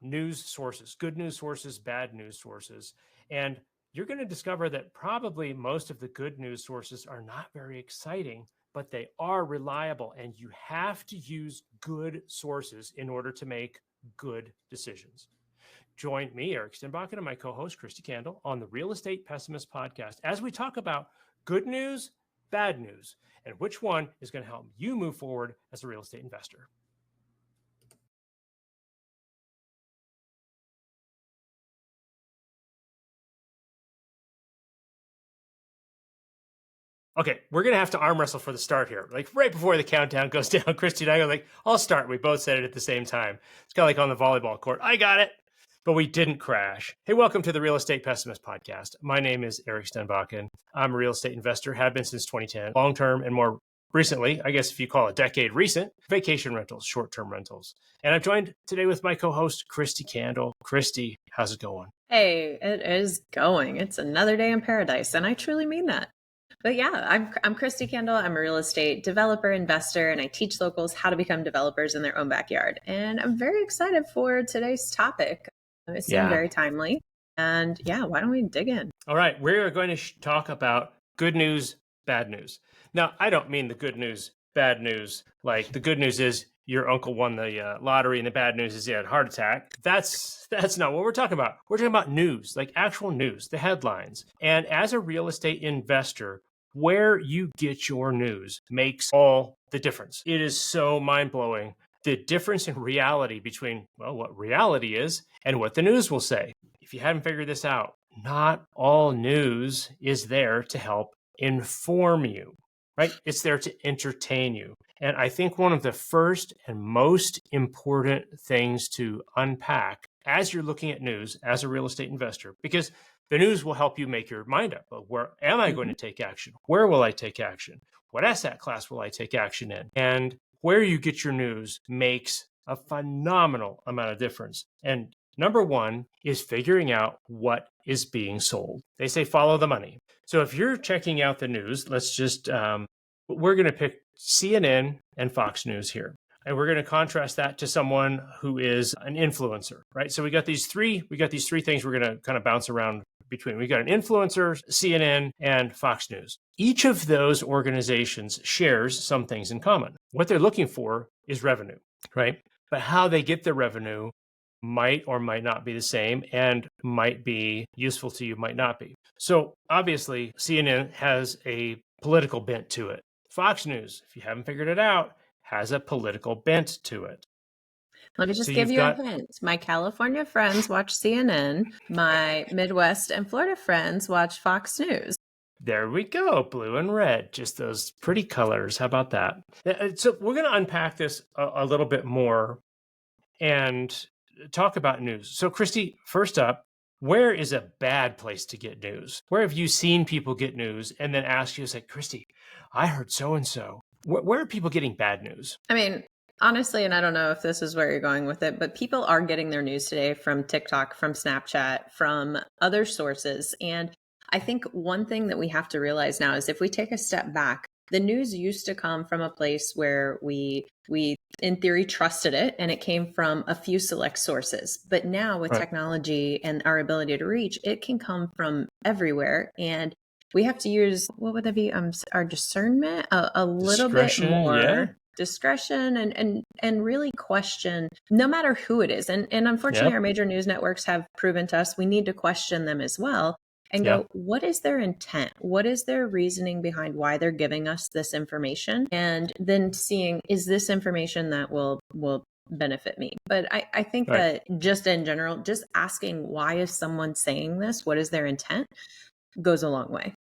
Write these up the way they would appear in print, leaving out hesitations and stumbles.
news sources, good news sources, bad news sources. And you're going to discover that probably most of the good news sources are not very exciting, but they are reliable. And you have to use good sources in order to make good decisions. Join me, Erik Stenbakken, and my co-host, Kristi Candle, on the Real Estate Pessimist podcast as we talk about good news, bad news, and which one is going to help you move forward as a real estate investor. Okay, we're going to have to arm wrestle for the start here. Like right before the countdown goes down, Kristi and I go like, I'll start. We both said it at the same time. It's kind of like on the volleyball court. I got it. But we didn't crash. Hey, welcome to the Real Estate Pessimist podcast. My name is Erik Stenbakken. I'm a real estate investor, have been since 2010, long-term and more recently, I guess if you call a decade recent, vacation rentals, short-term rentals. And I'm joined today with my co-host, Kristi Candle. Kristi, how's it going? Hey, it is going. It's another day in paradise, and I truly mean that. But yeah, I'm Kristi Candle. I'm a real estate developer, investor, and I teach locals how to become developers in their own backyard. And I'm very excited for today's topic. It seemed very timely. And yeah, why don't we dig in? All right, we're going to talk about good news, bad news. Now, I don't mean the good news, bad news. Like the good news is your uncle won the lottery, and the bad news is he had a heart attack. That's not what we're talking about. We're talking about news, like actual news, the headlines. And as a real estate investor, where you get your news makes all the difference. It is so mind-blowing, the difference in reality between, well, what reality is and what the news will say. If you haven't figured this out, not all news is there to help inform you, right? It's there to entertain you. And I think one of the first and most important things to unpack as you're looking at news as a real estate investor, because the news will help you make your mind up. Where am I going to take action? Where will I take action? What asset class will I take action in? And where you get your news makes a phenomenal amount of difference. And number one is figuring out what is being sold. They say follow the money. So if you're checking out the news, let's just, we're going to pick CNN and Fox News here. And we're going to contrast that to someone who is an influencer, right? So we got these three things we're going to kind of bounce around between. We got an influencer, CNN, and Fox News. Each of those organizations shares some things in common. What they're looking for is revenue, right? But how they get their revenue might or might not be the same and might be useful to you, might not be. So obviously, CNN has a political bent to it. Fox News, if you haven't figured it out, has a political bent to it. Let me just give you a hint. My California friends watch CNN. My Midwest and Florida friends watch Fox News. There we go. Blue and red. Just those pretty colors. How about that? So we're going to unpack this a little bit more and talk about news. So Kristi, first up, where is a bad place to get news? Where have you seen people get news and then ask you, say, Kristi, I heard so-and-so. Where are people getting bad news? I mean, honestly, and I don't know if this is where you're going with it, but people are getting their news today from TikTok, from Snapchat, from other sources. And I think one thing that we have to realize now is if we take a step back, the news used to come from a place where we in theory trusted it, and it came from a few select sources. But now with technology and our ability to reach, it can come from everywhere. And we have to use, what would that be? Our discernment, a little bit more discretion, and really question, no matter who it is. And unfortunately, our major news networks have proven to us we need to question them as well and go, what is their intent? What is their reasoning behind why they're giving us this information? And then seeing, is this information that will benefit me? But I think that just in general, just asking, why is someone saying this? What is their intent? Goes a long way.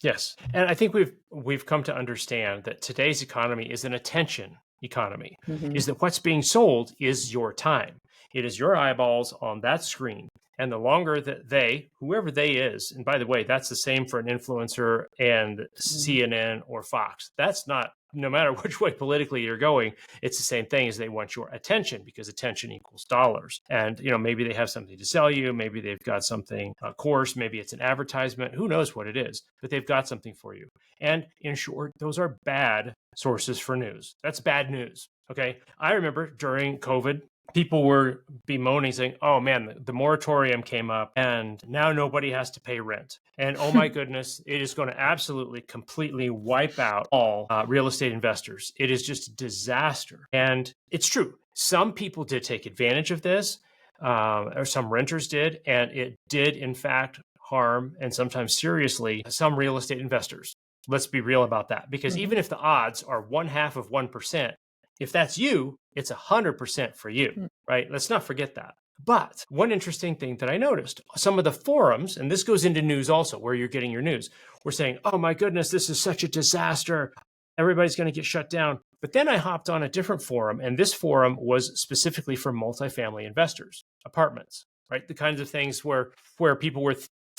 Yes. And I think we've come to understand that today's economy is an attention economy, is that what's being sold is your time. It is your eyeballs on that screen. And the longer that whoever they is, and by the way, that's the same for an influencer and CNN or Fox. That's not, no matter which way politically you're going, it's the same thing as they want your attention, because attention equals dollars. And, maybe they have something to sell you. Maybe they've got something, a course, maybe it's an advertisement, who knows what it is, but they've got something for you. And in short, those are bad sources for news. That's bad news. Okay. I remember during COVID, people were bemoaning, saying, oh man, the moratorium came up and now nobody has to pay rent. And oh my goodness, it is going to absolutely, completely wipe out all real estate investors. It is just a disaster. And it's true. Some people did take advantage of this, or some renters did. And it did, in fact, harm, and sometimes seriously, some real estate investors. Let's be real about that. Because even if the odds are 0.5%, if that's you, it's 100% for you, right? Let's not forget that. But one interesting thing that I noticed, some of the forums, and this goes into news also, where you're getting your news, were saying, oh my goodness, this is such a disaster. Everybody's going to get shut down. But then I hopped on a different forum, and this forum was specifically for multifamily investors, apartments, right? The kinds of things where people were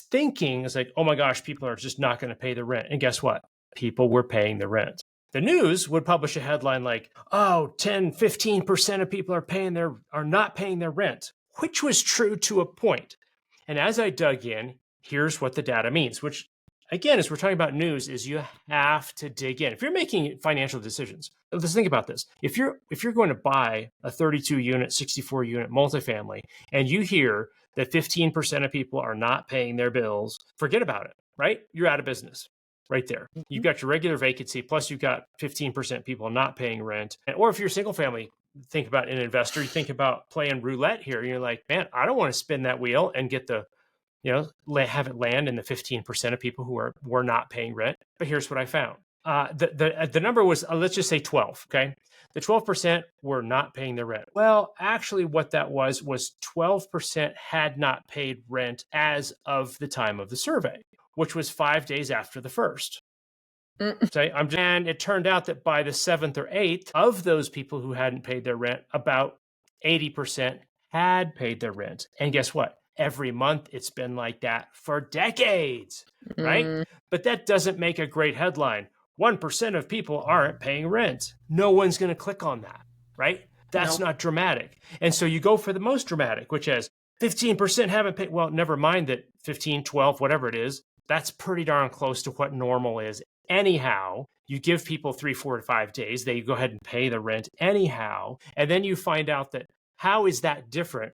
thinking, it's like, oh my gosh, people are just not going to pay the rent. And guess what? People were paying the rent. The news would publish a headline like, oh, 10, 15% of people are not paying their rent, which was true to a point. And as I dug in, here's what the data means, which again, as we're talking about news, is you have to dig in. If you're making financial decisions, let's think about this. If you're going to buy a 32 unit, 64 unit multifamily, and you hear that 15% of people are not paying their bills, forget about it, right? You're out of business. Right there. You've got your regular vacancy, plus you've got 15% people not paying rent. Or if you're a single family, think about an investor, you think about playing roulette here. You're like, man, I don't want to spin that wheel and get have it land in the 15% of people who were not paying rent. But here's what I found. The number was, let's just say 12, okay? The 12% were not paying their rent. Well, actually what that was 12% had not paid rent as of the time of the survey, which was 5 days after the first. And it turned out that by the 7th or 8th of those people who hadn't paid their rent, about 80% had paid their rent. And guess what? Every month it's been like that for decades, right? But that doesn't make a great headline. 1% of people aren't paying rent. No one's going to click on that, right? That's not dramatic. And so you go for the most dramatic, which is 15% haven't paid. Well, never mind that 15, 12, whatever it is. That's pretty darn close to what normal is. Anyhow, you give people 3, 4 to 5 days. They go ahead and pay the rent anyhow. And then you find out that how is that different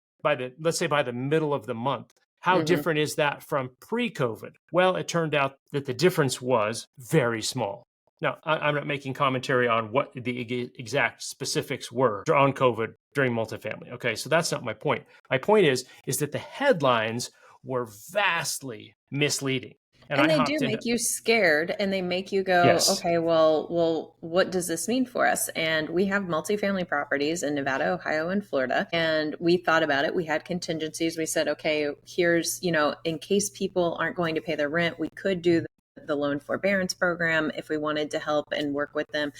let's say by the middle of the month? How different is that from pre-COVID? Well, it turned out that the difference was very small. Now, I'm not making commentary on what the exact specifics were on COVID during multifamily. Okay, so that's not my point. My point is that the headlines were vastly misleading. And they do make you scared, and they make you go, yes. Okay, well, what does this mean for us? And we have multifamily properties in Nevada, Ohio, and Florida. And we thought about it. We had contingencies. We said, okay, here's, in case people aren't going to pay their rent, we could do the loan forbearance program if we wanted to help and work with them.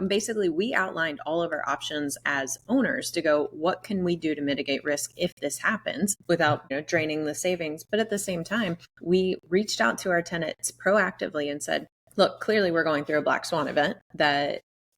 Basically we outlined all of our options as owners to go, what can we do to mitigate risk if this happens without draining the savings? But at the same time, we reached out to our tenants proactively and said, look, clearly we're going through a black swan event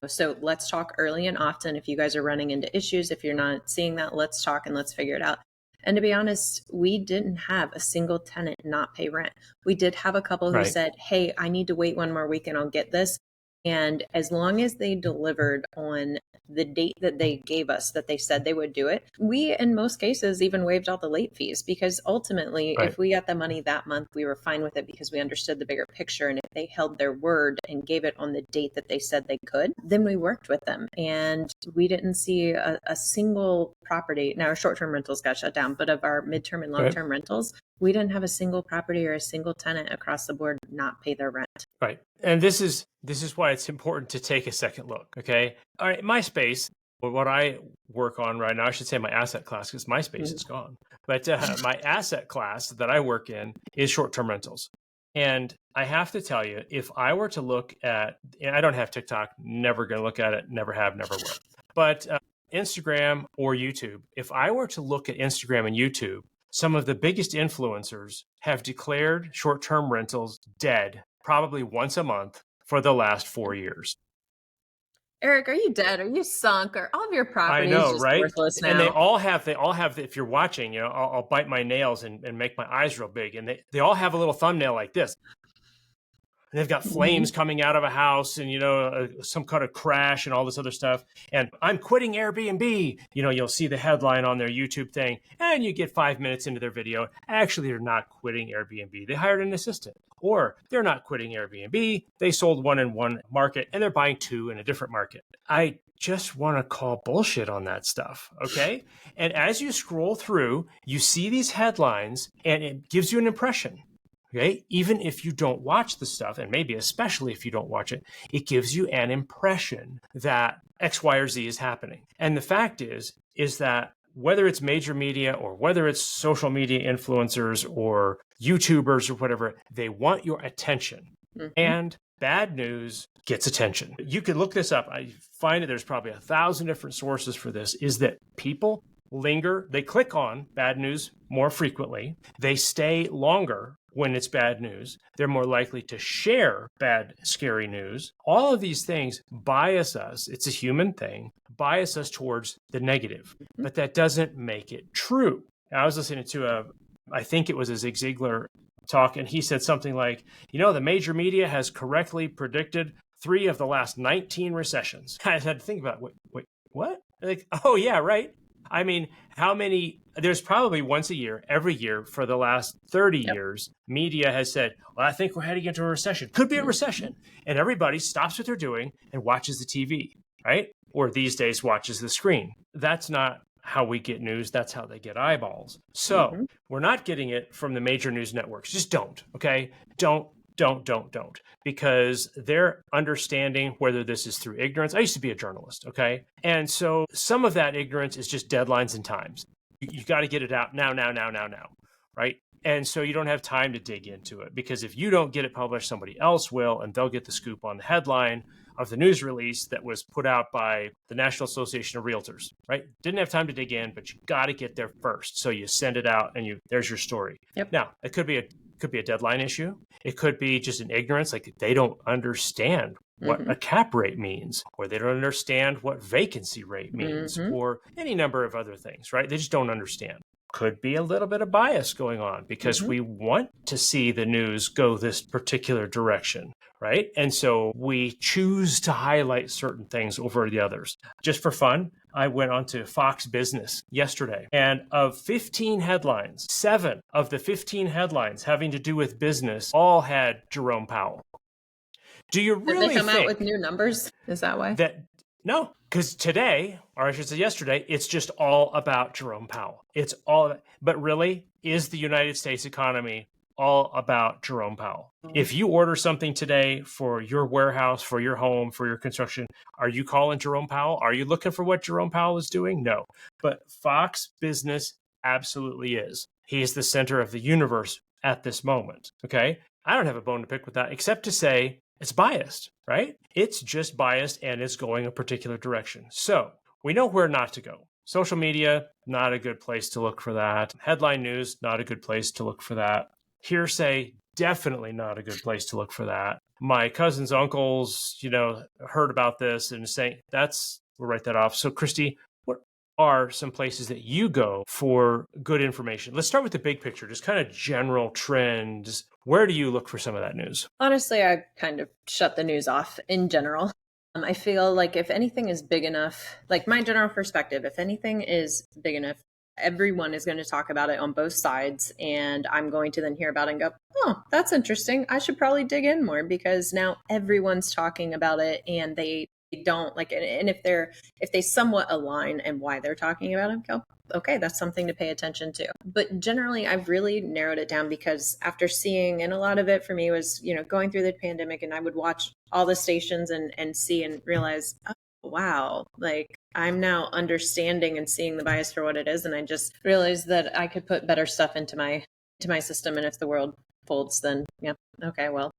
so let's talk early and often. If you guys are running into issues, if you're not seeing that, let's talk and let's figure it out. And to be honest, we didn't have a single tenant not pay rent. We did have a couple who said, hey, I need to wait one more week and I'll get this. And as long as they delivered on the date that they gave us, that they said they would do it, we, in most cases, even waived all the late fees, because ultimately, if we got the money that month, we were fine with it because we understood the bigger picture. And if they held their word and gave it on the date that they said they could, then we worked with them. And we didn't see a single property. Now, our short-term rentals got shut down, but of our midterm and long-term rentals, we didn't have a single property or a single tenant across the board not pay their rent. Right. And this is why it's important to take a second look. Okay. All right. My space, what I work on right now, I should say my asset class, because my space is gone. But my asset class that I work in is short-term rentals. And I have to tell you, if I were to look at, and I don't have TikTok, never going to look at it, never have, never will. But Instagram or YouTube, if I were to look at Instagram and YouTube, some of the biggest influencers have declared short-term rentals dead probably once a month for the last 4 years. Erik, are you dead? Are you sunk? Or all of your property is just worthless now? And they all have, if you're watching, I'll bite my nails and make my eyes real big. And they all have a little thumbnail like this. and they've got flames coming out of a house and, some kind of crash and all this other stuff. And I'm quitting Airbnb. You'll see the headline on their YouTube thing, and you get 5 minutes into their video. Actually, they're not quitting Airbnb. They hired an assistant. Or they're not quitting Airbnb. They sold one in one market and they're buying two in a different market. I just want to call bullshit on that stuff. Okay. And as you scroll through, you see these headlines and it gives you an impression. Okay. Even if you don't watch the stuff, and maybe especially if you don't watch it, it gives you an impression that X, Y, or Z is happening. And the fact is that whether it's major media or whether it's social media influencers or YouTubers or whatever, they want your attention. And bad news gets attention. You can look this up. I find that there's probably 1,000 different sources for this, is that people linger, they click on bad news more frequently. They stay longer when it's bad news. They're more likely to share bad, scary news. All of these things bias us. It's a human thing, bias us towards the negative, but that doesn't make it true. I was listening to I think it was a Zig Ziglar talk, and he said something like, the major media has correctly predicted 3 of the last 19 recessions. I had to think about, wait, what? Like, oh yeah, right. I mean, how many, there's probably once a year, every year for the last 30 years, media has said, well, I think we're heading into a recession. Could be a recession. And everybody stops what they're doing and watches the TV, right? Or these days watches the screen. That's not how we get news. That's how they get eyeballs. So we're not getting it from the major news networks. Just don't, okay? Don't, because they're understanding whether this is through ignorance. I used to be a journalist, okay? And so some of that ignorance is just deadlines and times. You got to get it out now, right? And so you don't have time to dig into it, because if you don't get it published, somebody else will, and they'll get the scoop on the headline of the news release that was put out by the National Association of Realtors, right? Didn't have time to dig in, but you got to get there first. So you send it out and there's your story. Now, it could be a deadline issue. It could be just an ignorance, like they don't understand what a cap rate means, or they don't understand what vacancy rate means, or any number of other things, right? They just don't understand. Could be a little bit of bias going on because we want to see the news go this particular direction, right? And so we choose to highlight certain things over the others. Just for fun, I went onto Fox Business yesterday, and of 15 headlines, 7 of the 15 headlines having to do with business all had Jerome Powell. Do you really Did they come out with new numbers? Is that why? No, because today, or I should say yesterday, it's just all about Jerome Powell. It's all, but really, is the United States economy all about Jerome Powell? If you order something today for your warehouse, for your home, for your construction, are you calling Jerome Powell? Are you looking for what Jerome Powell is doing? No, but Fox Business absolutely is. He is the center of the universe at this moment, okay? I don't have a bone to pick with that, except to say, it's biased, right? It's just biased and it's going a particular direction. So we know where not to go. Social media, not a good place to look for that. Headline news, not a good place to look for that. Hearsay, definitely not a good place to look for that. My cousin's uncles, heard about this and saying, we'll write that off. So Kristi, what are some places that you go for good information? Let's start with the big picture, just kind of general trends. Where do you look for some of that news? Honestly, I kind of shut the news off in general. I feel like if anything is big enough, like my general perspective, if anything is big enough, everyone is going to talk about it on both sides. And I'm going to then hear about it and go, oh, that's interesting. I should probably dig in more, because now everyone's talking about it and they don't like it. And if they somewhat align and why they're talking about it, go, okay, that's something to pay attention to. But generally, I've really narrowed it down, because after seeing, and a lot of it for me was, going through the pandemic, and I would watch all the stations and see and realize, oh, wow, like I'm now understanding and seeing the bias for what it is. And I just realized that I could put better stuff into my system. And if the world folds, then yeah, okay, well,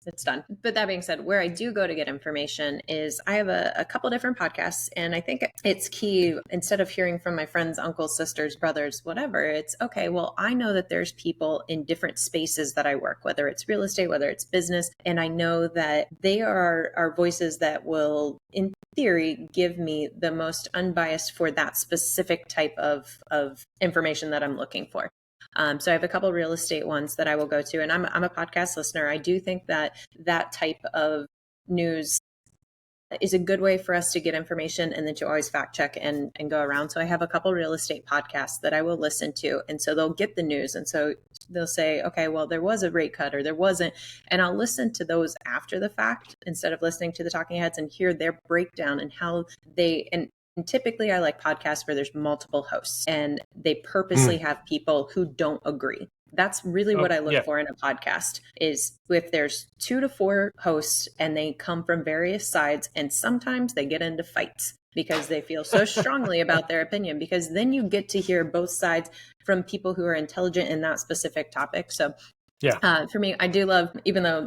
it's done. But that being said, where I do go to get information is I have a couple different podcasts, and I think it's key, instead of hearing from my friends, uncles, sisters, brothers, whatever, it's okay, well, I know that there's people in different spaces that I work, whether it's real estate, whether it's business, and I know that they are voices that will, in theory, give me the most unbiased for that specific type of information that I'm looking for. So I have a couple real estate ones that I will go to, and I'm a podcast listener. I do think that that type of news is a good way for us to get information and then to always fact check and go around. So I have a couple real estate podcasts that I will listen to. And so they'll get the news. And so they'll say, okay, well, there was a rate cut or there wasn't. And I'll listen to those after the fact instead of listening to the talking heads and hear their breakdown and how and typically I like podcasts where there's multiple hosts and they purposely have people who don't agree. That's really what I look for in a podcast is if there's 2 to 4 hosts and they come from various sides and sometimes they get into fights because they feel so strongly about their opinion, because then you get to hear both sides from people who are intelligent in that specific topic. So for me, I do love, even though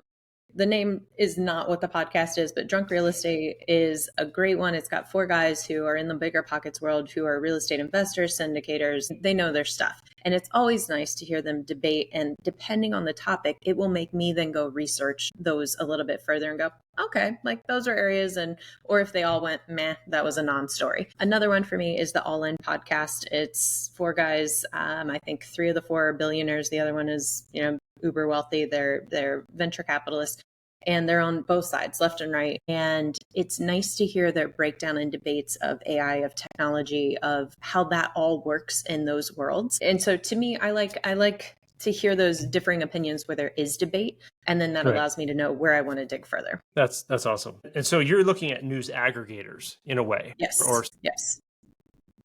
the name is not what the podcast is, but Drunk Real Estate is a great one. It's got 4 guys who are in the bigger pockets world, who are real estate investors, syndicators. They know their stuff. And it's always nice to hear them debate. And depending on the topic, it will make me then go research those a little bit further and go, okay, like those are areas. Or if they all went, meh, that was a non-story. Another one for me is the All In podcast. It's 4 guys. I think 3 of the 4 are billionaires. The other one is, uber wealthy. They're venture capitalists, and they're on both sides, left and right. And it's nice to hear their breakdown and debates of AI, of technology, of how that all works in those worlds. And so to me, I like to hear those differing opinions where there is debate, and then that allows me to know where I want to dig further. That's awesome. And so you're looking at news aggregators in a way, or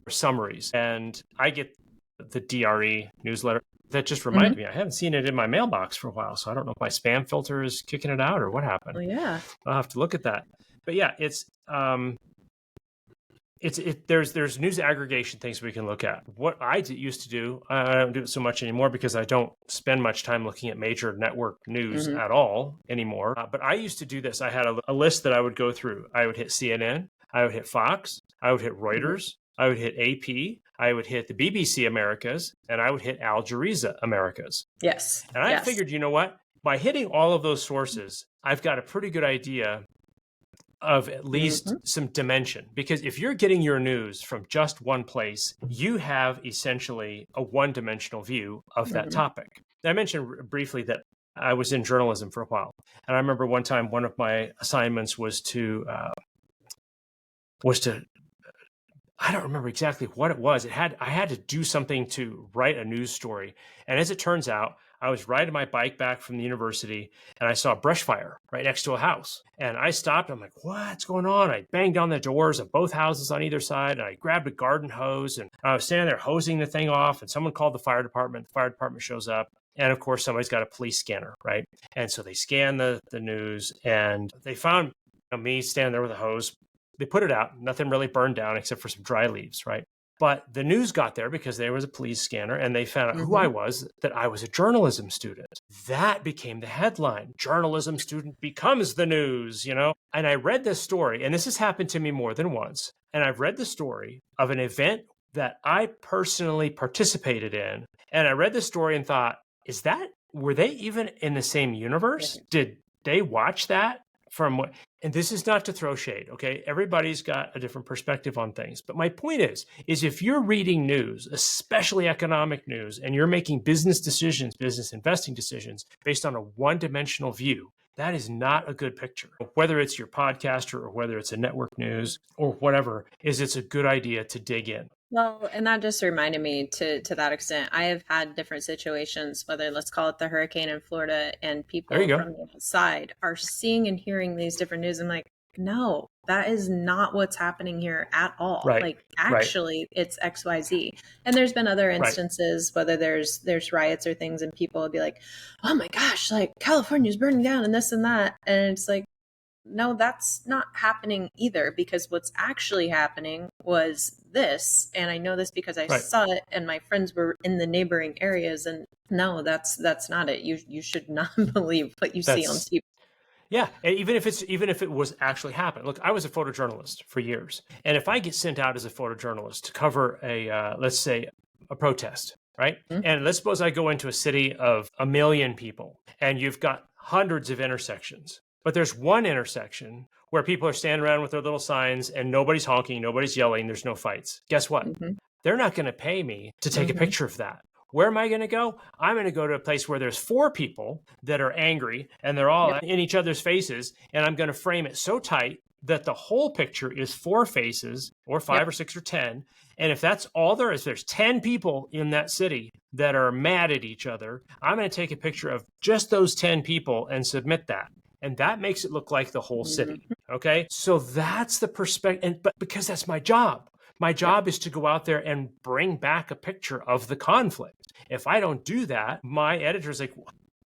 summaries. And I get the DRE newsletter. That just reminded me, I haven't seen it in my mailbox for a while, so I don't know if my spam filter is kicking it out or what happened. Oh, yeah. I'll have to look at that. But yeah, there's news aggregation things we can look at. What I used to do, I don't do it so much anymore because I don't spend much time looking at major network news at all anymore. But I used to do this. I had a list that I would go through. I would hit CNN, I would hit Fox, I would hit Reuters, I would hit AP, I would hit the BBC Americas, and I would hit Al Jazeera Americas. Yes. And I figured, you know what? By hitting all of those sources, I've got a pretty good idea of at least some dimension. Because if you're getting your news from just one place, you have essentially a one-dimensional view of that topic. I mentioned briefly that I was in journalism for a while. And I remember one time, one of my assignments was to I don't remember exactly what it was. I had to do something to write a news story. And as it turns out, I was riding my bike back from the university and I saw a brush fire right next to a house. And I stopped. I'm like, what's going on? I banged on the doors of both houses on either side. And I grabbed a garden hose and I was standing there hosing the thing off. And someone called the fire department. The fire department shows up. And of course, somebody's got a police scanner, right? And so they scan the news and they found me standing there with a hose. They put it out, nothing really burned down except for some dry leaves, right? But the news got there because there was a police scanner and they found out who I was, that I was a journalism student. That became the headline. Journalism student becomes the news, And I read this story, and this has happened to me more than once. And I've read the story of an event that I personally participated in. And I read the story and thought, were they even in the same universe? Did they watch that? And this is not to throw shade, okay? Everybody's got a different perspective on things. But my point is if you're reading news, especially economic news, and you're making business decisions, business investing decisions based on a one-dimensional view, that is not a good picture. Whether it's your podcaster or whether it's a network news or whatever, it's a good idea to dig in. Well, and that just reminded me to that extent. I have had different situations, whether let's call it the hurricane in Florida, and people from the outside are seeing and hearing these different news. I'm like, no, that is not what's happening here at all. Right. Like, actually, it's XYZ. And there's been other instances, whether there's riots or things, and people will be like, oh my gosh, like California's burning down and this and that. And it's like, no, that's not happening either, because what's actually happening was this. And I know this because I saw it and my friends were in the neighboring areas. And no, that's not it. You should not believe what you see on TV. Yeah, even if it was actually happening. Look, I was a photojournalist for years. And if I get sent out as a photojournalist to cover let's say a protest, right? And let's suppose I go into a city of 1 million people and you've got hundreds of intersections. But there's one intersection where people are standing around with their little signs and nobody's honking, nobody's yelling, there's no fights. Guess what? They're not going to pay me to take a picture of that. Where am I going to go? I'm going to go to a place where there's 4 people that are angry and they're all in each other's faces. And I'm going to frame it so tight that the whole picture is 4 faces or 5 or 6 or 10. And if that's all there is, there's 10 people in that city that are mad at each other. I'm going to take a picture of just those 10 people and submit that. And that makes it look like the whole city. Okay. So that's the perspective. But because that's my job. My job is to go out there and bring back a picture of the conflict. If I don't do that, my editor's like,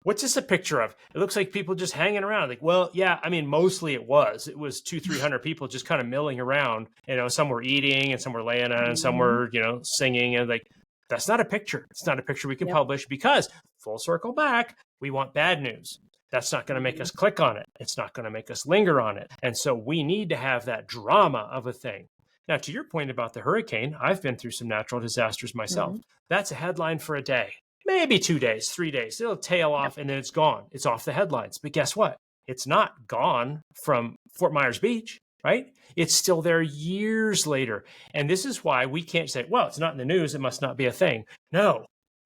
what's this a picture of? It looks like people just hanging around. Like, well, yeah, I mean, mostly it was 200-300 people just kind of milling around. Some were eating and some were laying on and some were, singing. And like, that's not a picture. It's not a picture we can publish because, full circle back, we want bad news. That's not going to make us click on it. It's not going to make us linger on it. And so we need to have that drama of a thing. Now, to your point about the hurricane, I've been through some natural disasters myself. That's a headline for a day, maybe 2 days, 3 days. It'll tail off and then it's gone. It's off the headlines. But guess what? It's not gone from Fort Myers Beach, right? It's still there years later. And this is why we can't say, well, it's not in the news. It must not be a thing. No,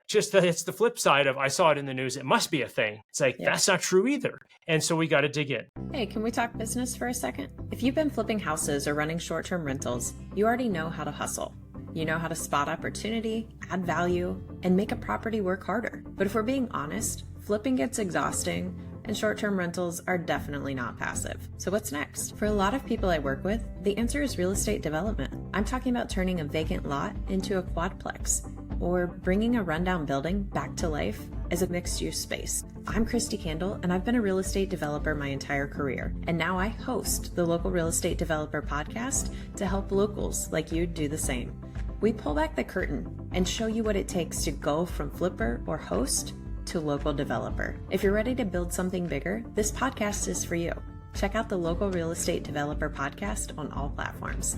just that it's the flip side of I saw it in the news. It must be a thing. It's like, that's not true either. And so we got to dig in. Hey, can we talk business for a second? If you've been flipping houses or running short-term rentals, you already know how to hustle. You know how to spot opportunity, add value, and make a property work harder. But if we're being honest, flipping gets exhausting, and short-term rentals are definitely not passive. So what's next? For a lot of people I work with, the answer is real estate development. I'm talking about turning a vacant lot into a quadplex, or bringing a rundown building back to life as a mixed-use space. I'm Kristi Candle, and I've been a real estate developer my entire career. And now I host the Local Real Estate Developer podcast to help locals like you do the same. We pull back the curtain and show you what it takes to go from flipper or host to local developer. If you're ready to build something bigger, this podcast is for you. Check out the Local Real Estate Developer podcast on all platforms.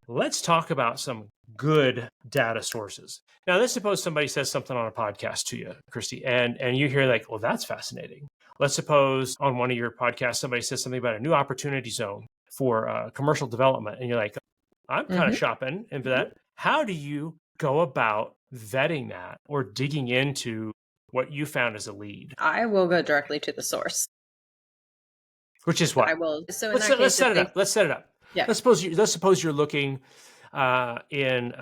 Let's talk about some good data sources. Now, let's suppose somebody says something on a podcast to you, Kristi, and you hear like, well, that's fascinating. Let's suppose on one of your podcasts, somebody says something about a new opportunity zone for commercial development. And you're like, I'm kind of shopping into that. How do you go about vetting that or digging into what you found as a lead? I will go directly to the source. Which is what? I will. So in let's set it up. Let's set it up. Yeah. Let's suppose you're looking I'm going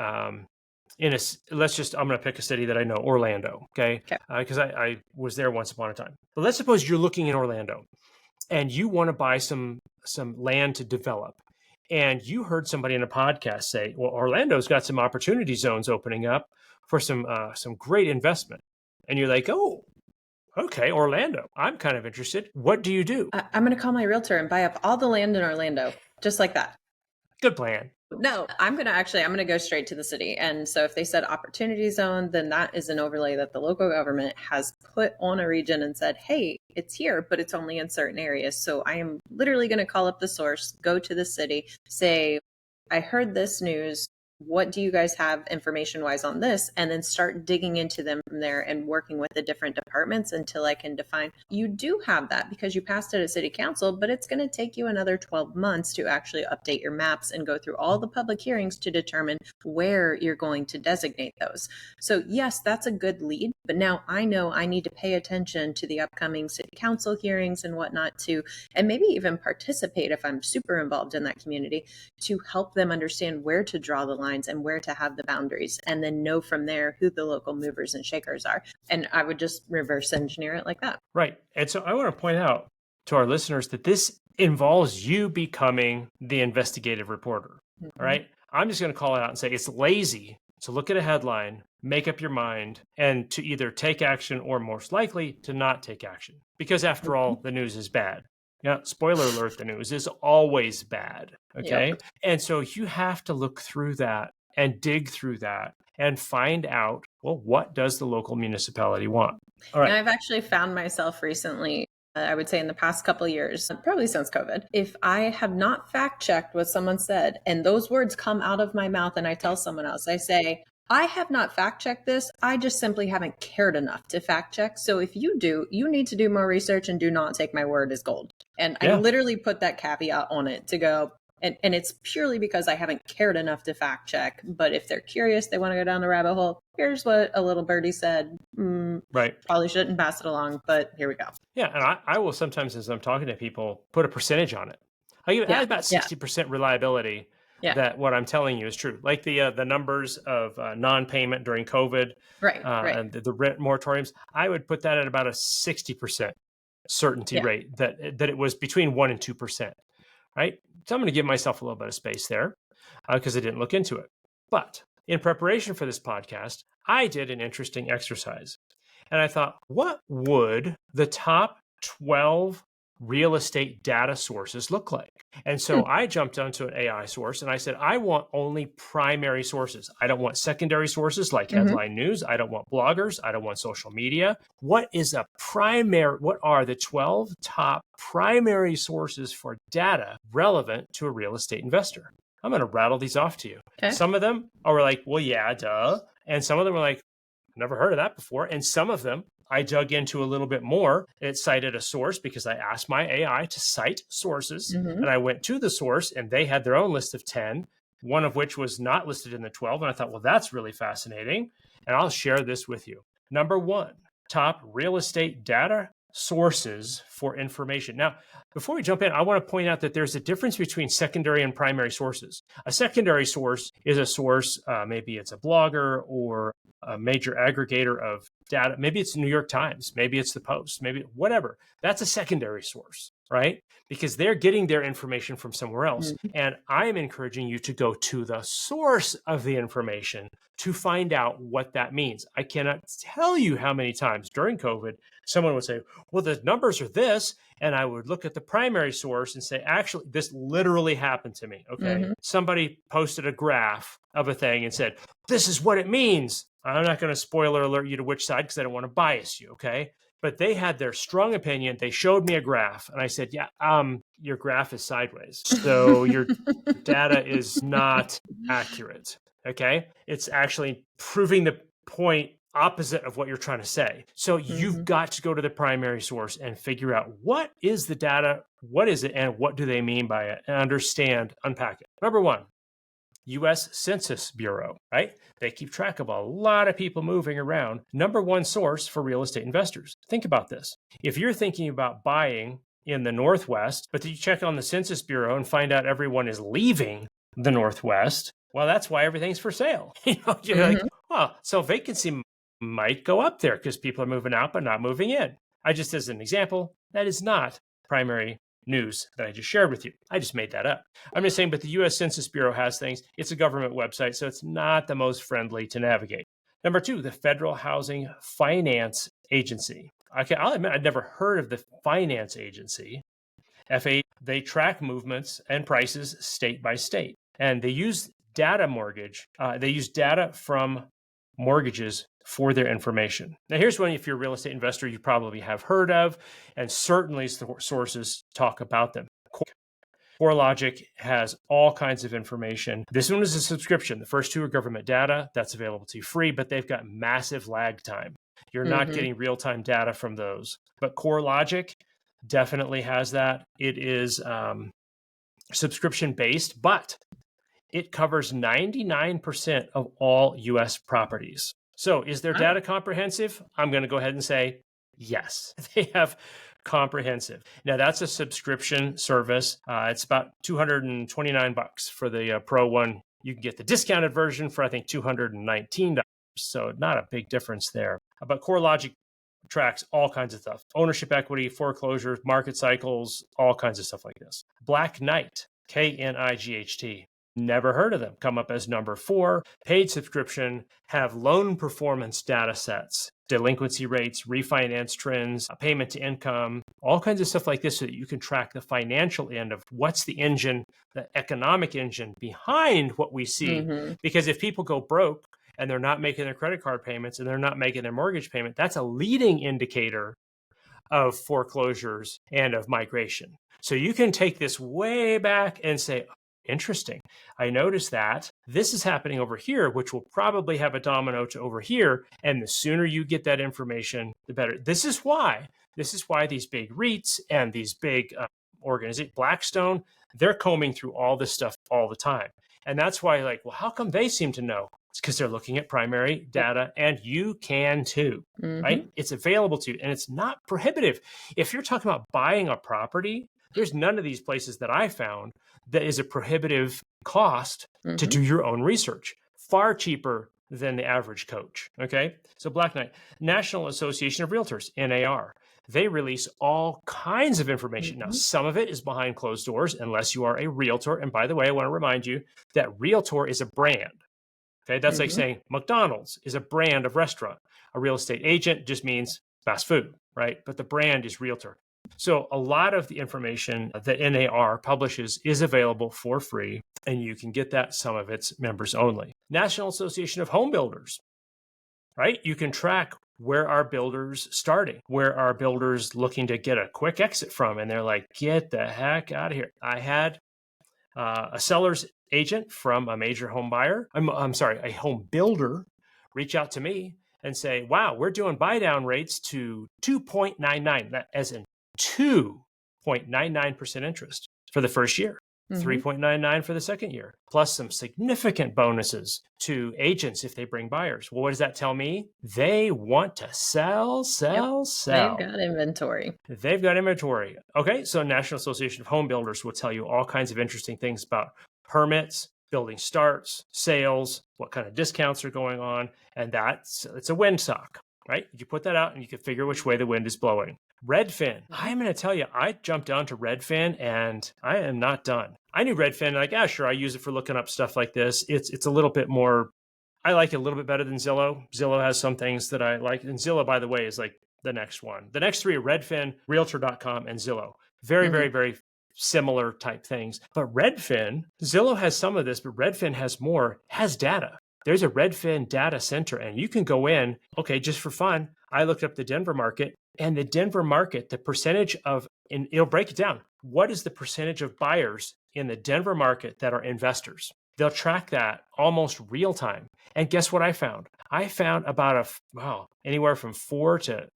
to pick a city that I know, Orlando. Okay. Because I was there once upon a time. But let's suppose you're looking in Orlando and you want to buy some land to develop. And you heard somebody in a podcast say, well, Orlando's got some opportunity zones opening up for some great investment. And you're like, oh, okay, Orlando. I'm kind of interested. What do you do? I'm going to call my realtor and buy up all the land in Orlando, just like that. Good plan. No, I'm going to go straight to the city. And so if they said opportunity zone, then that is an overlay that the local government has put on a region and said, hey, it's here, but it's only in certain areas. So I am literally going to call up the source, go to the city, say, I heard this news. What do you guys have information wise on this? And then start digging into them from there and working with the different departments until I can define. You do have that because you passed it at city council, but it's going to take you another 12 months to actually update your maps and go through all the public hearings to determine where you're going to designate those. So yes, that's a good lead, but now I know I need to pay attention to the upcoming city council hearings and whatnot too, and maybe even participate if I'm super involved in that community to help them understand where to draw the line and where to have the boundaries, and then know from there who the local movers and shakers are. And I would just reverse engineer it like that. Right. And so I want to point out to our listeners that this involves you becoming the investigative reporter. All right. I'm just going to call it out and say it's lazy to look at a headline, make up your mind, and to either take action or most likely to not take action. Because after all, the news is bad. Yeah, spoiler alert, the news is always bad. Okay. Yep. And so you have to look through that and dig through that and find out, well, what does the local municipality want? All right. And I've actually found myself recently, I would say in the past couple of years, probably since COVID, if I have not fact checked what someone said and those words come out of my mouth and I tell someone else, I say, I have not fact checked this. I just simply haven't cared enough to fact check. So if you do, you need to do more research and do not take my word as gold. And I literally put that caveat on it to go, And it's purely because I haven't cared enough to fact check. But if they're curious, they want to go down the rabbit hole. Here's what a little birdie said. Right. Probably shouldn't pass it along, but here we go. Yeah. And I will sometimes, as I'm talking to people, put a percentage on it. I give it about 60% reliability that what I'm telling you is true. Like the numbers of non-payment during COVID and the rent moratoriums, I would put that at about a 60% certainty rate that it was between 1% and 2%. Right. So I'm going to give myself a little bit of space there because I didn't look into it. But in preparation for this podcast, I did an interesting exercise. And I thought, what would the top 12 real estate data sources look like? And so I jumped onto an AI source and I said, I want only primary sources. I don't want secondary sources like headline news. I don't want bloggers. I don't want social media. What are the 12 top primary sources for data relevant to a real estate investor? I'm going to rattle these off to you. Okay. Some of them are like, well, yeah, duh. And some of them are like, never heard of that before. And some of them I dug into a little bit more. It cited a source because I asked my AI to cite sources. And I went to the source and they had their own list of 10, one of which was not listed in the 12. And I thought, well, that's really fascinating. And I'll share this with you. Number 1, top real estate data sources for information. Now, before we jump in, I want to point out that there's a difference between secondary and primary sources. A secondary source is a source, maybe it's a blogger or a major aggregator of data. Maybe it's the New York Times, maybe it's the Post, maybe whatever. That's a secondary source, right? Because they're getting their information from somewhere else. And I'm encouraging you to go to the source of the information to find out what that means. I cannot tell you how many times during COVID, someone would say, well, the numbers are this. And I would look at the primary source and say, actually, this literally happened to me. Okay. Somebody posted a graph of a thing and said, this is what it means. I'm not going to spoiler alert you to which side because I don't want to bias you. Okay. But they had their strong opinion. They showed me a graph and I said, yeah, your graph is sideways. So your data is not accurate. Okay. It's actually proving the point opposite of what you're trying to say. So you've got to go to the primary source and figure out what is the data, what is it, and what do they mean by it, and unpack it. Number 1, U.S. Census Bureau, right? They keep track of a lot of people moving around. Number 1 source for real estate investors. Think about this. If you're thinking about buying in the Northwest, but you check on the Census Bureau and find out everyone is leaving the Northwest, well, that's why everything's for sale. You're like, well, so vacancy might go up there because people are moving out but not moving in. Just as an example, that is not primary news that I just shared with you. I just made that up. I'm just saying, but the U.S. Census Bureau has things. It's a government website, so it's not the most friendly to navigate. Number 2, the Federal Housing Finance Agency. Okay, I'll admit I'd never heard of the finance agency. FA, they track movements and prices state by state, and they use data from mortgages for their information. Now, here's one if you're a real estate investor, you probably have heard of, and certainly sources talk about them. CoreLogic has all kinds of information. This one is a subscription. The first 2 are government data. That's available to you free, but they've got massive lag time. You're not getting real-time data from those. But CoreLogic definitely has that. It is subscription-based, but it covers 99% of all U.S. properties. So is their data comprehensive? I'm going to go ahead and say yes. They have comprehensive. Now that's a subscription service. It's about $229 for the Pro one. You can get the discounted version for I think $219. So not a big difference there. But CoreLogic tracks all kinds of stuff: ownership equity, foreclosures, market cycles, all kinds of stuff like this. Black Knight, Knight. Never heard of them. Come up as number 4. Paid subscription, have loan performance data sets, delinquency rates, refinance trends, payment to income, all kinds of stuff like this so that you can track the financial end of what's the engine, the economic engine behind what we see. Because if people go broke and they're not making their credit card payments and they're not making their mortgage payment, that's a leading indicator of foreclosures and of migration. So you can take this way back and say, interesting. I noticed that this is happening over here, which will probably have a domino to over here. And the sooner you get that information, the better. This is why these big REITs and these big organizations, Blackstone, They're combing through all this stuff all the time. And that's why, like, well, how come they seem to know? It's because they're looking at primary data, and you can too, right? It's available to you, and it's not prohibitive. If you're talking about buying a property, there's none of these places that I found that is a prohibitive cost to do your own research. Far cheaper than the average coach, okay? So Black Knight, National Association of Realtors, NAR. They release all kinds of information. Now, some of it is behind closed doors, unless you are a realtor. And by the way, I want to remind you that realtor is a brand. Okay, that's like saying McDonald's is a brand of restaurant. A real estate agent just means fast food, right? But the brand is realtor. So a lot of the information that NAR publishes is available for free, and you can get that, some of it's members only. National Association of Home Builders, right? You can track where are builders starting, where are builders looking to get a quick exit from, and they're like, get the heck out of here. I had a seller's agent from a major home buyer, a home builder, reach out to me and say, wow, we're doing buy down rates to 2.99, that as in 2.99% interest for the first year. 3.99 for the second year, plus some significant bonuses to agents if they bring buyers. Well, what does that tell me? They want to sell. They've got inventory. Okay, so National Association of Home Builders will tell you all kinds of interesting things about permits, building starts, sales, what kind of discounts are going on, and it's a windsock, right? You put that out and you can figure which way the wind is blowing. Redfin. I'm going to tell you, I jumped onto Redfin and I am not done. I knew Redfin, like, yeah, sure, I use it for looking up stuff like this. It's a little bit more, I like it a little bit better than Zillow. Zillow has some things that I like. And Zillow, by the way, is like the next one. The next three are Redfin, Realtor.com, and Zillow. Very, very similar type things. But Redfin, Zillow has some of this, but Redfin has more, has data. There's a Redfin data center, and you can go in, okay, just for fun. I looked up the Denver market, and the Denver market, the percentage of, and it'll break it down. What is the percentage of buyers in the Denver market that are investors? They'll track that almost real time. And guess what I found? I found about anywhere from 4 to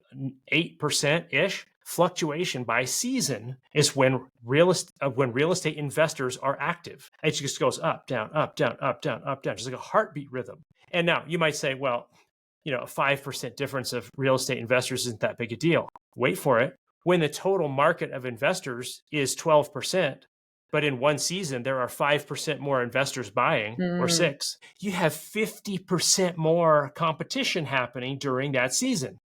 8% ish fluctuation by season is when real estate investors are active. It just goes up, down, up, down, up, down, up, down, just like a heartbeat rhythm. And now you might say, well, a 5% difference of real estate investors isn't that big a deal. Wait for it. When the total market of investors is 12%, but in one season, there are 5% more investors buying or 6%, you have 50% more competition happening during that season.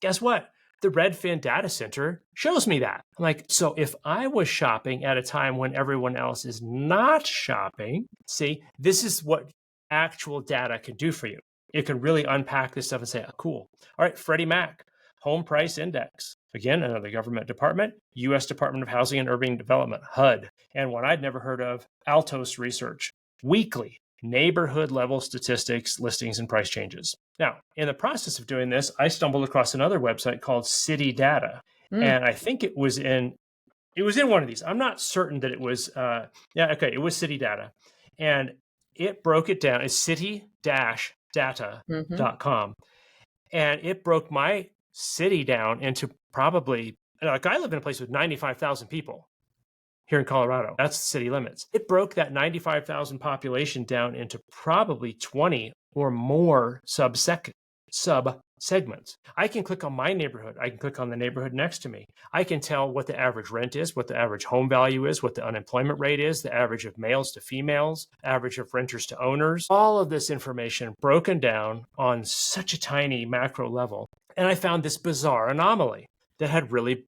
Guess what? The Redfin data center shows me that. I'm like, so if I was shopping at a time when everyone else is not shopping, see, this is what actual data can do for you. It can really unpack this stuff and say, oh, cool. All right, Freddie Mac, Home Price Index. Again, another government department, U.S. Department of Housing and Urban Development, HUD. And one I'd never heard of, Altos Research. Weekly, neighborhood level statistics, listings, and price changes. Now, in the process of doing this, I stumbled across another website called City Data. And I think it was in one of these. I'm not certain that it was, it was City Data. And it broke it down. It's city-data.com. And it broke my city down into probably, like, I live in a place with 95,000 people here in Colorado. That's the city limits. It broke that 95,000 population down into probably 20 or more sub-segments. I can click on my neighborhood. I can click on the neighborhood next to me. I can tell what the average rent is, what the average home value is, what the unemployment rate is, the average of males to females, average of renters to owners. All of this information broken down on such a tiny macro level. And I found this bizarre anomaly that had really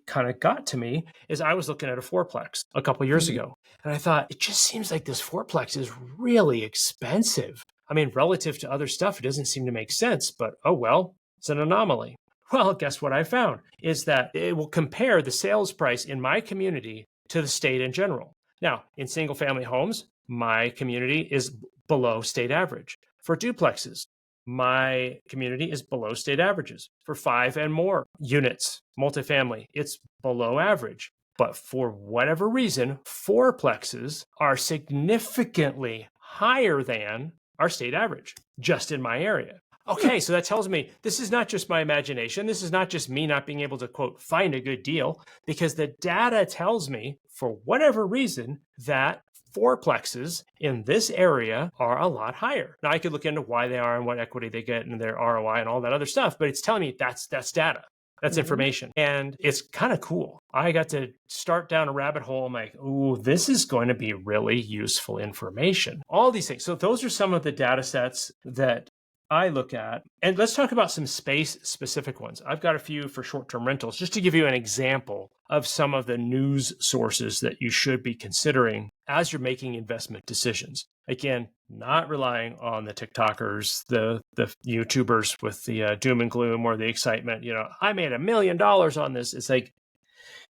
kind of got to me as I was looking at a fourplex a couple years ago. And I thought, it just seems like this fourplex is really expensive. I mean, relative to other stuff, it doesn't seem to make sense, but oh well, it's an anomaly. Well, guess what I found is that it will compare the sales price in my community to the state in general. Now, in single family homes, my community is below state average. For duplexes, my community is below state averages. For 5 and more units, multifamily, it's below average. But for whatever reason, fourplexes are significantly higher than our state average, just in my area. Okay, so that tells me this is not just my imagination. This is not just me not being able to, quote, find a good deal, because the data tells me, for whatever reason, that fourplexes in this area are a lot higher. Now, I could look into why they are and what equity they get and their ROI and all that other stuff, but it's telling me that's data. That's information. And it's kind of cool. I got to start down a rabbit hole. I'm like, ooh, this is going to be really useful information. All these things. So those are some of the data sets that I look at. And let's talk about some space specific ones. I've got a few for short-term rentals, just to give you an example of some of the news sources that you should be considering as you're making investment decisions. Again, not relying on the TikTokers, the YouTubers with the doom and gloom or the excitement. I made $1 million on this. It's like,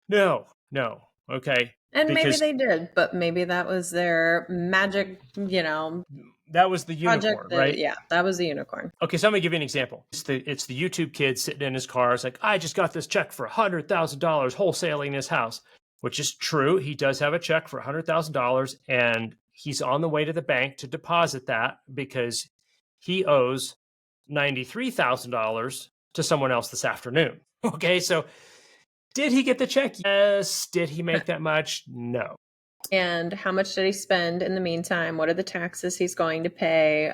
no, okay. And maybe they did, but maybe that was their magic, that was the unicorn, right? Yeah, that was the unicorn. Okay, so I'm gonna give you an example. It's the YouTube kid sitting in his car. It's like, I just got this check for $100,000 wholesaling his house, which is true. He does have a check for $100,000, and he's on the way to the bank to deposit that because he owes $93,000 to someone else this afternoon. Okay, so did he get the check? Yes. Did he make that much? No. And how much did he spend in the meantime? What are the taxes he's going to pay?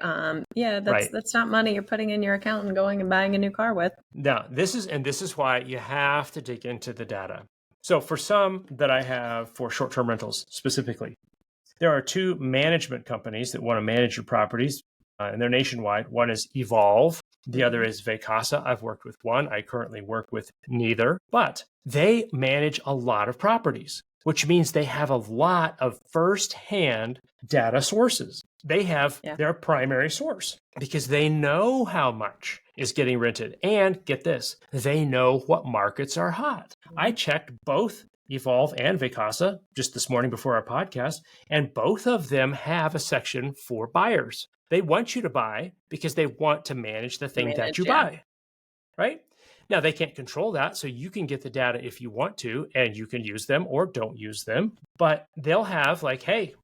That's not money you're putting in your account and going and buying a new car with. Now, this is why you have to dig into the data. So for some that I have for short-term rentals specifically, there are two management companies that want to manage your properties, and they're nationwide. One is Evolve. The other is Vacasa. I've worked with one. I currently work with neither, but they manage a lot of properties, which means they have a lot of first-hand data sources. They have their primary source because they know how much is getting rented. And get this, they know what markets are hot. I checked both Evolve and Vacasa just this morning before our podcast, and both of them have a section for buyers. They want you to buy because they want to manage the thing that you buy, right? Now, they can't control that, so you can get the data if you want to, and you can use them or don't use them. But they'll have like, hey,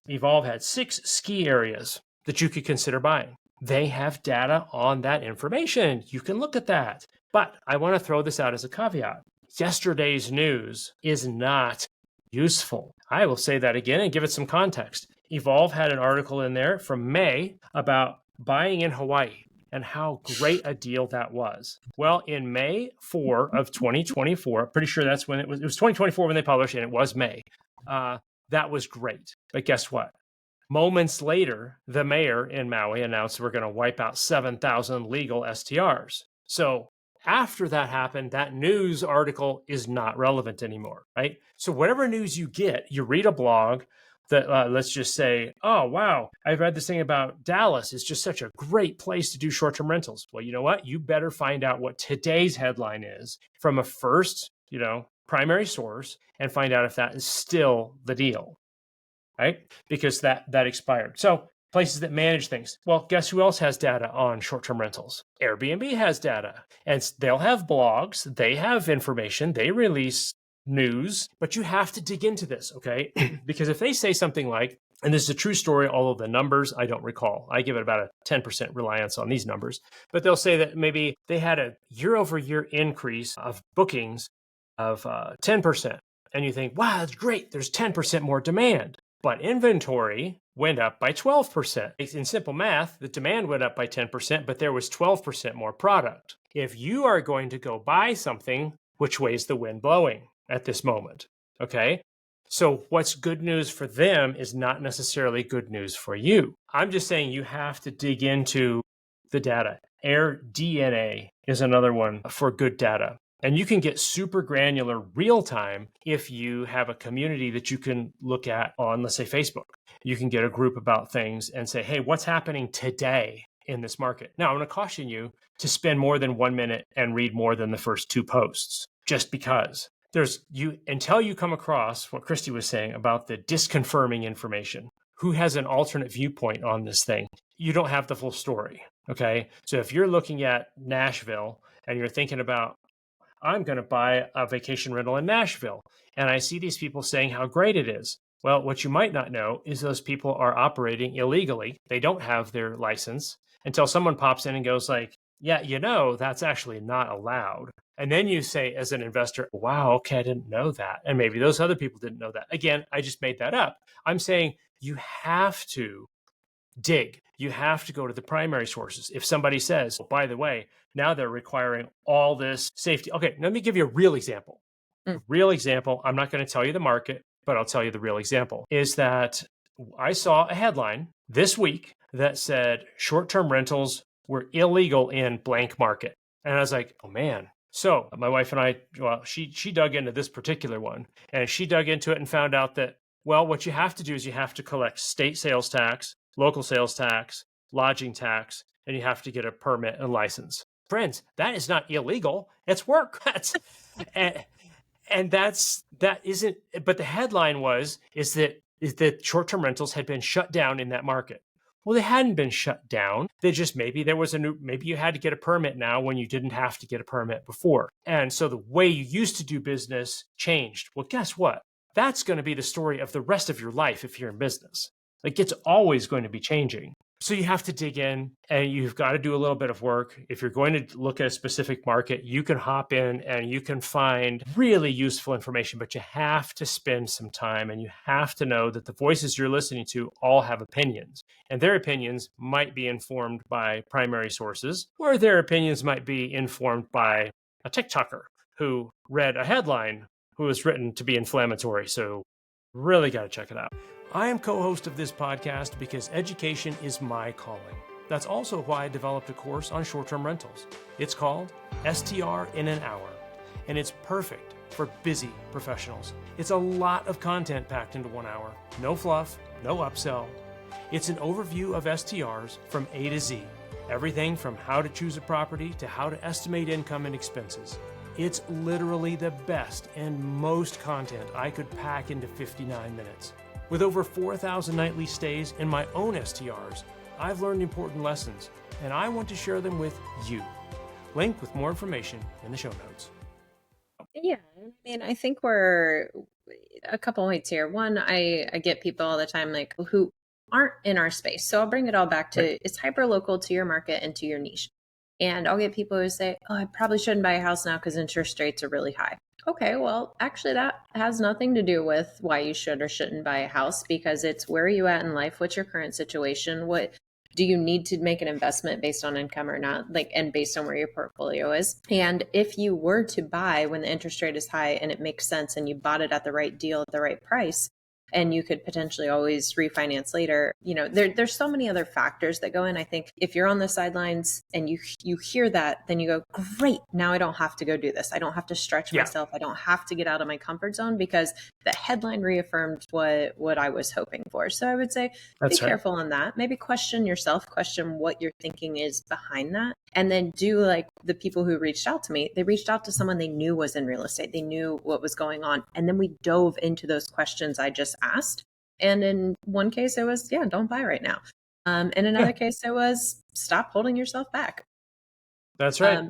Evolve had 6 ski areas that you could consider buying. They have data on that information. You can look at that. But I want to throw this out as a caveat. Yesterday's news is not useful. I will say that again and give it some context. Evolve had an article in there from May about buying in Hawaii and how great a deal that was. Well, in May 4 of 2024, pretty sure that's when it was 2024 when they published, and it was May. That was great. But guess what? Moments later, the mayor in Maui announced we're going to wipe out 7,000 legal STRs. So after that happened, that news article is not relevant anymore, right? So whatever news you get, you read a blog that let's just say, oh, wow, I've read this thing about Dallas. It's just such a great place to do short-term rentals. Well, you know what? You better find out what today's headline is from a first, primary source and find out if that is still the deal, right? Because that expired. So places that manage things. Well, guess who else has data on short-term rentals? Airbnb has data, and they'll have blogs. They have information. They release news, but you have to dig into this, okay? Because if they say something like, and this is a true story, all of the numbers I don't recall. I give it about a 10% reliance on these numbers, but they'll say that maybe they had a year-over-year increase of bookings of 10%. And you think, wow, that's great. There's 10% more demand. But inventory went up by 12%. In simple math, the demand went up by 10%, but there was 12% more product. If you are going to go buy something, which way is the wind blowing at this moment? Okay. So what's good news for them is not necessarily good news for you. I'm just saying you have to dig into the data. Air DNA is another one for good data. And you can get super granular real time if you have a community that you can look at on, let's say, Facebook. You can get a group about things and say, hey, what's happening today in this market? Now, I'm going to caution you to spend more than 1 minute and read more than the first 2 posts, just because until you come across what Kristi was saying about the disconfirming information, who has an alternate viewpoint on this thing, you don't have the full story. Okay. So if you're looking at Nashville and you're thinking about, I'm going to buy a vacation rental in Nashville, and I see these people saying how great it is. Well, what you might not know is those people are operating illegally. They don't have their license. until someone pops in and goes like, yeah, that's actually not allowed. And then you say as an investor, wow, okay, I didn't know that. And maybe those other people didn't know that. Again, I just made that up. I'm saying you have to dig. You have to go to the primary sources. If somebody says, by the way, now they're requiring all this safety. Okay, let me give you a real example. A real example. I'm not going to tell you the market, but I'll tell you the real example is that I saw a headline this week that said short-term rentals were illegal in blank market. And I was like, oh man. So my wife and I, well, she dug into this particular one, and she dug into it and found out that, well, what you have to do is you have to collect state sales tax, local sales tax, lodging tax, and you have to get a permit and license. Friends, that is not illegal. It's work. And that isn't, but the headline is that short-term rentals had been shut down in that market. Well, they hadn't been shut down. They just, maybe you had to get a permit now when you didn't have to get a permit before. And so the way you used to do business changed. Well, guess what? That's going to be the story of the rest of your life if you're in business. Like, it's always going to be changing. So you have to dig in, and you've got to do a little bit of work. If you're going to look at a specific market, you can hop in and you can find really useful information, but you have to spend some time, and you have to know that the voices you're listening to all have opinions, and their opinions might be informed by primary sources, or their opinions might be informed by a TikToker who read a headline who was written to be inflammatory. So really got to check it out. I am co-host of this podcast because education is my calling. That's also why I developed a course on short-term rentals. It's called STR in an Hour, and it's perfect for busy professionals. It's a lot of content packed into 1 hour. No fluff, no upsell. It's an overview of STRs from A to Z. Everything from how to choose a property to how to estimate income and expenses. It's literally the best and most content I could pack into 59 minutes. With over 4,000 nightly stays in my own STRs, I've learned important lessons, and I want to share them with you. Link with more information in the show notes. Yeah, I mean, I think we're a couple points here. One, I get people all the time like who aren't in our space. So I'll bring it all back to It's hyper local to your market and to your niche. And I'll get people who say, oh, I probably shouldn't buy a house now because interest rates are really high. Okay, well, actually, that has nothing to do with why you should or shouldn't buy a house, because it's where are you at in life? What's your current situation? What do you need to make an investment based on income or not? And based on where your portfolio is. And if you were to buy when the interest rate is high and it makes sense and you bought it at the right deal at the right price, and you could potentially always refinance later, there's so many other factors that go in. I think if you're on the sidelines and you hear that, then you go, great, now I don't have to go do this. I don't have to stretch myself. I don't have to get out of my comfort zone because the headline reaffirmed what I was hoping for. So I would say, be careful on that. Maybe question yourself, question what your thinking is behind that. And then do like the people who reached out to me, they reached out to someone they knew was in real estate. They knew what was going on. And then we dove into those questions I just asked. And in one case, it was, don't buy right now. In another case, it was stop holding yourself back. That's right.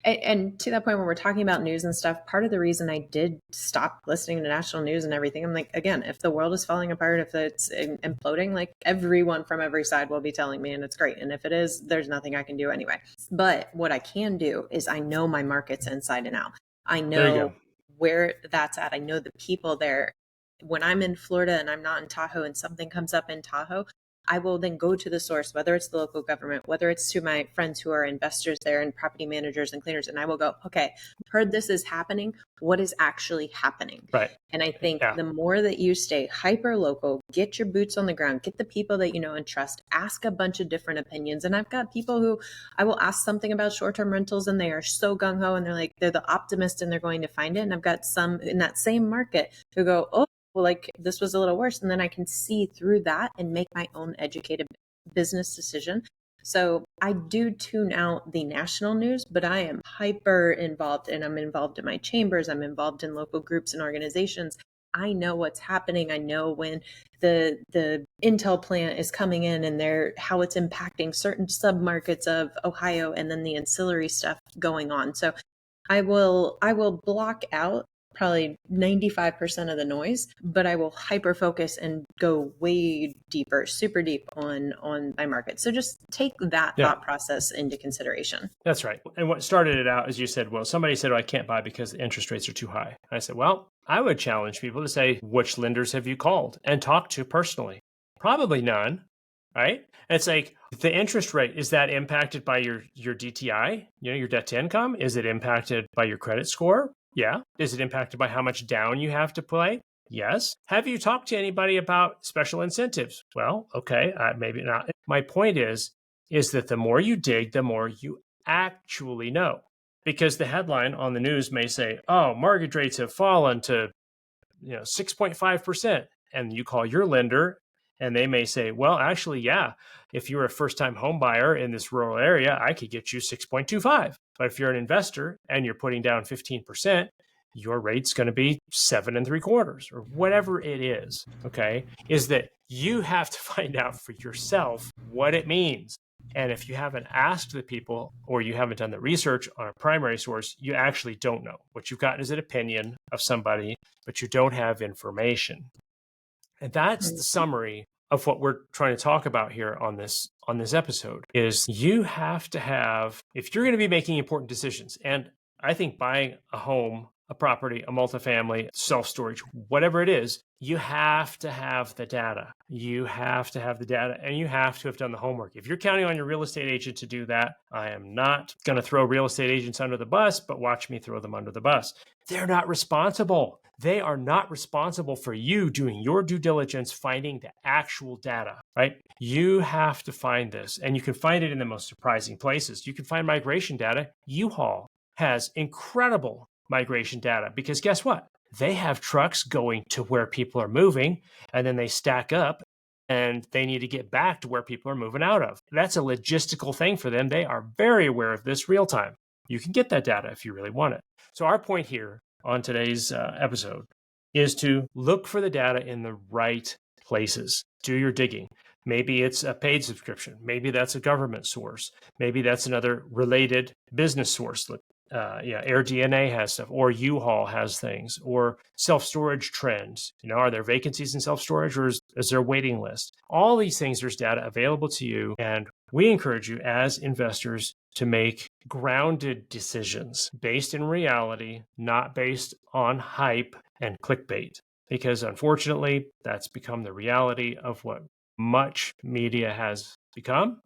And to that point, when we're talking about news and stuff, part of the reason I did stop listening to national news and everything, I'm like, again, if the world is falling apart, if it's imploding, like everyone from every side will be telling me, and it's great. And if it is, there's nothing I can do anyway. But what I can do is I know my markets inside and out. I know where that's at. I know the people there. When I'm in Florida and I'm not in Tahoe and something comes up in Tahoe, I will then go to the source, whether it's the local government, whether it's to my friends who are investors there and property managers and cleaners. And I will go, okay, heard this is happening. What is actually happening? Right. And I think the more that you stay hyper local, get your boots on the ground, get the people that you know and trust, ask a bunch of different opinions. And I've got people who I will ask something about short-term rentals and they are so gung-ho and they're the optimist and they're going to find it. And I've got some in that same market who go, oh, well, like this was a little worse. And then I can see through that and make my own educated business decision. So I do tune out the national news, but I am hyper involved and I'm involved in my chambers. I'm involved in local groups and organizations. I know what's happening. I know when the Intel plant is coming in and how it's impacting certain submarkets of Ohio and then the ancillary stuff going on. So I will block out probably 95% of the noise, but I will hyper focus and go way deeper, super deep on my market. So just take that thought process into consideration. That's right. And what started it out is you said, well, somebody said, oh, I can't buy because the interest rates are too high. And I said, well, I would challenge people to say, which lenders have you called and talked to personally? Probably none, right? And it's like the interest rate, is that impacted by your DTI, your debt to income? Is it impacted by your credit score? Yeah. Is it impacted by how much down you have to pay? Yes. Have you talked to anybody about special incentives? Well, okay, maybe not. My point is that the more you dig, the more you actually know. Because the headline on the news may say, oh, mortgage rates have fallen to 6.5%. And you call your lender and they may say, well, actually, yeah, if you're a first-time home buyer in this rural area, I could get you 6.25. But if you're an investor and you're putting down 15%, your rate's going to be 7.75 or whatever it is. Okay. Is that you have to find out for yourself what it means. And if you haven't asked the people or you haven't done the research on a primary source, you actually don't know. What you've gotten is an opinion of somebody, but you don't have information. And that's the summary of what we're trying to talk about here on this episode is you have to have, if you're going to be making important decisions, and I think buying a home, a property, a multifamily, self-storage, whatever it is, you have to have the data. You have to have the data and you have to have done the homework. If you're counting on your real estate agent to do that, I am not going to throw real estate agents under the bus, but watch me throw them under the bus. They're not responsible. They are not responsible for you doing your due diligence, finding the actual data, right? You have to find this, and you can find it in the most surprising places. You can find migration data. U-Haul has incredible migration data because guess what? They have trucks going to where people are moving, and then they stack up and they need to get back to where people are moving out of. That's a logistical thing for them. They are very aware of this real time. You can get that data if you really want it. So our point here on today's episode is to look for the data in the right places. Do your digging. Maybe it's a paid subscription. Maybe that's a government source. Maybe that's another related business source. AirDNA has stuff, or U-Haul has things, or self-storage trends. Are there vacancies in self-storage, or is there a waiting list? All these things, there's data available to you, and we encourage you as investors to make grounded decisions based in reality, not based on hype and clickbait, because unfortunately, that's become the reality of what much media has become.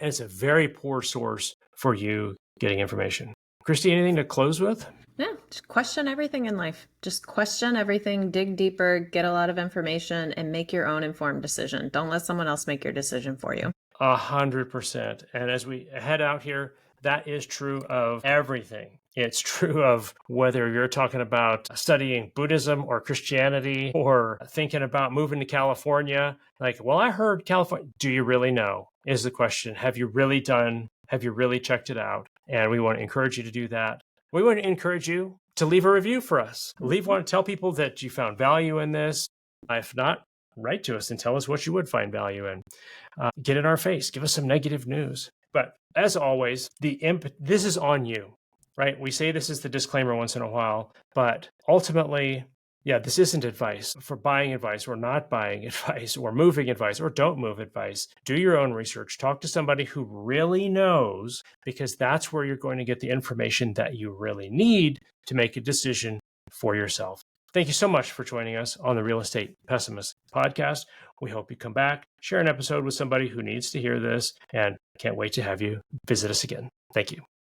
And it's a very poor source for you getting information. Kristi, anything to close with? Yeah, just question everything in life. Just question everything, dig deeper, get a lot of information, and make your own informed decision. Don't let someone else make your decision for you. 100%. And as we head out here, that is true of everything. It's true of whether you're talking about studying Buddhism or Christianity or thinking about moving to California. Like, well, I heard California. Do you really know? Is the question. Have you really checked it out? And we want to encourage you to do that. We want to encourage you to leave a review for us. Tell people that you found value in this. If not, write to us and tell us what you would find value in. Get in our face. Give us some negative news. But as always, this is on you, right? We say this is the disclaimer once in a while, but ultimately, this isn't advice for buying advice or not buying advice or moving advice or don't move advice. Do your own research. Talk to somebody who really knows, because that's where you're going to get the information that you really need to make a decision for yourself. Thank you so much for joining us on the Real Estate Pessimist podcast. We hope you come back, share an episode with somebody who needs to hear this, and can't wait to have you visit us again. Thank you.